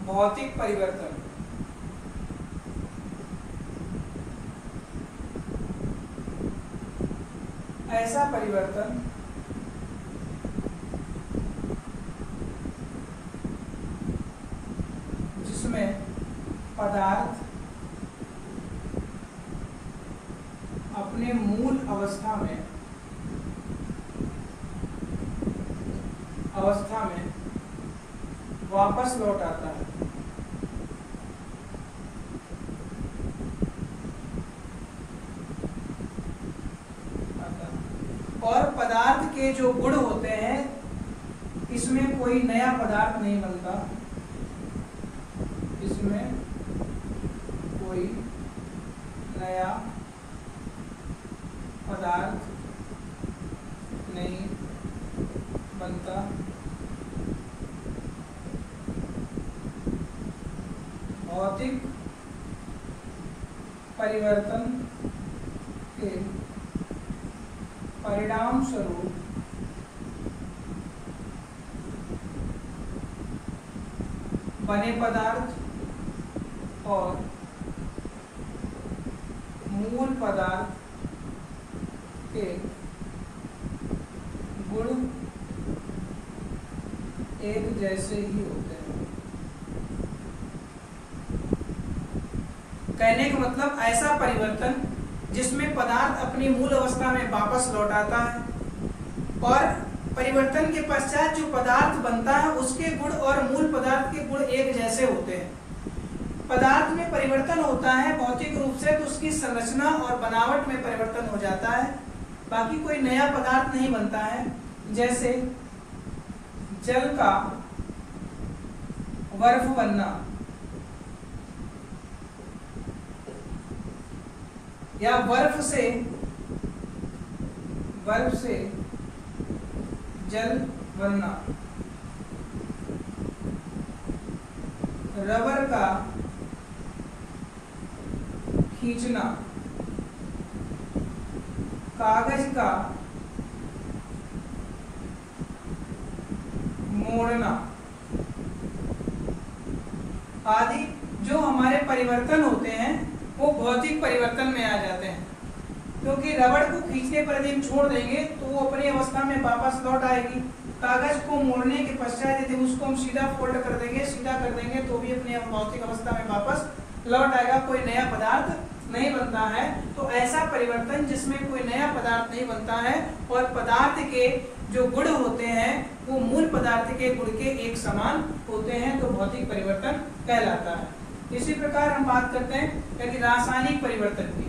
भौतिक परिवर्तन। ऐसा परिवर्तन जिसमें पदार्थ अपने मूल अवस्था में वापस लौट आता है। और पदार्थ के जो गुण होते हैं, इसमें कोई नया पदार्थ नहीं बनता, इसमें कोई नया पदार्थ नहीं बनता। भौतिक परिवर्तन के परिणाम स्वरूप बने पदार्थ और मूल पदार्थ के गुण एक जैसे ही होते हैं। कहने का मतलब ऐसा परिवर्तन जिसमें पदार्थ अपनी मूल अवस्था में वापस लौट आता है और परिवर्तन के पश्चात जो पदार्थ बनता है उसके गुण और मूल पदार्थ के गुण एक जैसे होते हैं। पदार्थ में परिवर्तन होता है भौतिक रूप से, तो उसकी संरचना और बनावट में परिवर्तन हो जाता है, बाकी कोई नया पदार्थ नहीं बनता है। जैसे जल का बर्फ बनना या बर्फ से जल बनना, रबर का खींचना, कागज का मोड़ना आदि जो हमारे परिवर्तन होते हैं वो भौतिक परिवर्तन में आ जाते हैं। क्योंकि रबड़ को खींचने पर यदि हम छोड़ देंगे तो वो अपनी अवस्था में वापस लौट आएगी। कागज को मोड़ने के पश्चात यदि उसको हम सीधा फोल्ड कर देंगे, सीधा कर देंगे तो भी अपनी भौतिक अवस्था में वापस लौट आएगा, कोई नया पदार्थ नहीं बनता है। तो ऐसा परिवर्तन जिसमें कोई नया पदार्थ नहीं बनता है और पदार्थ के जो गुण होते हैं वो मूल पदार्थ के गुण के एक समान होते हैं, तो भौतिक परिवर्तन कहलाता है। इसी प्रकार हम बात करते हैं यदि रासायनिक परिवर्तन की।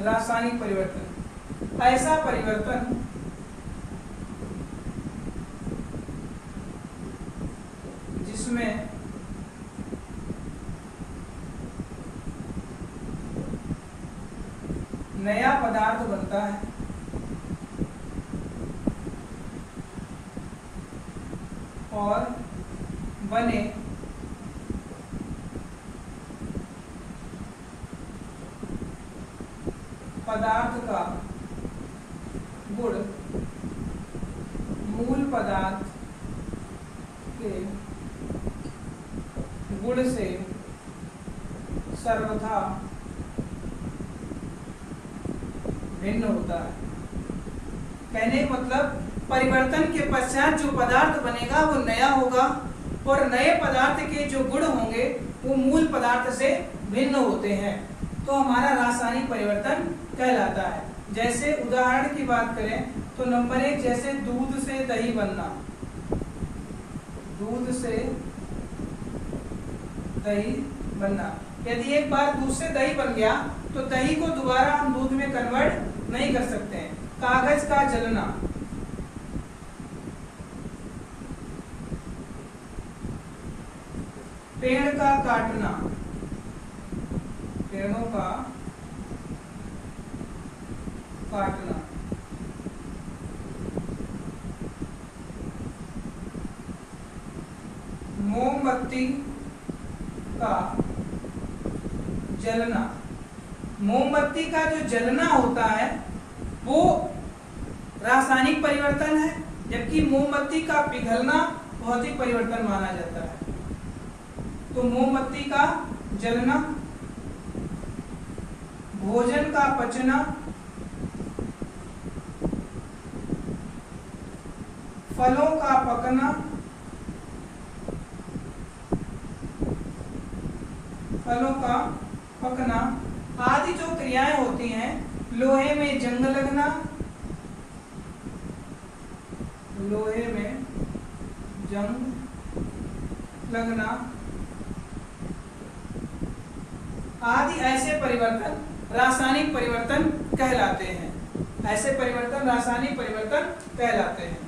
रासायनिक परिवर्तन ऐसा परिवर्तन जिसमें नया पदार्थ बनता है और बने पदार्थ का गुण मूल पदार्थ के गुण से सर्वथा भिन्न होता है। कहने का मतलब परिवर्तन के पश्चात जो पदार्थ बनेगा वो नया होगा और नए पदार्थ के जो गुण होंगे वो मूल पदार्थ से भिन्न होते हैं, तो हमारा रासायनिक परिवर्तन कहलाता है। जैसे उदाहरण की बात करें तो नंबर 1 जैसे दूध से दही बनना, दूध से दही बनना। यदि एक बार दूध से दही बन गया तो दही को दोबारा हम दूध में कन्वर्ट नहीं कर सकते हैं। कागज का जलना, पेड़ का काटना, पेड़ों का काटना, मोमबत्ती का जलना। मोमबत्ती का जो जलना होता है वो रासायनिक परिवर्तन है, जबकि मोमबत्ती का पिघलना भौतिक परिवर्तन माना जाता है। तो मोमबत्ती का जलना, भोजन का पचना, फलों का पकना, आदि जो क्रियाएं होती हैं, लोहे में जंग लगना, आदि ऐसे परिवर्तन रासायनिक परिवर्तन कहलाते हैं।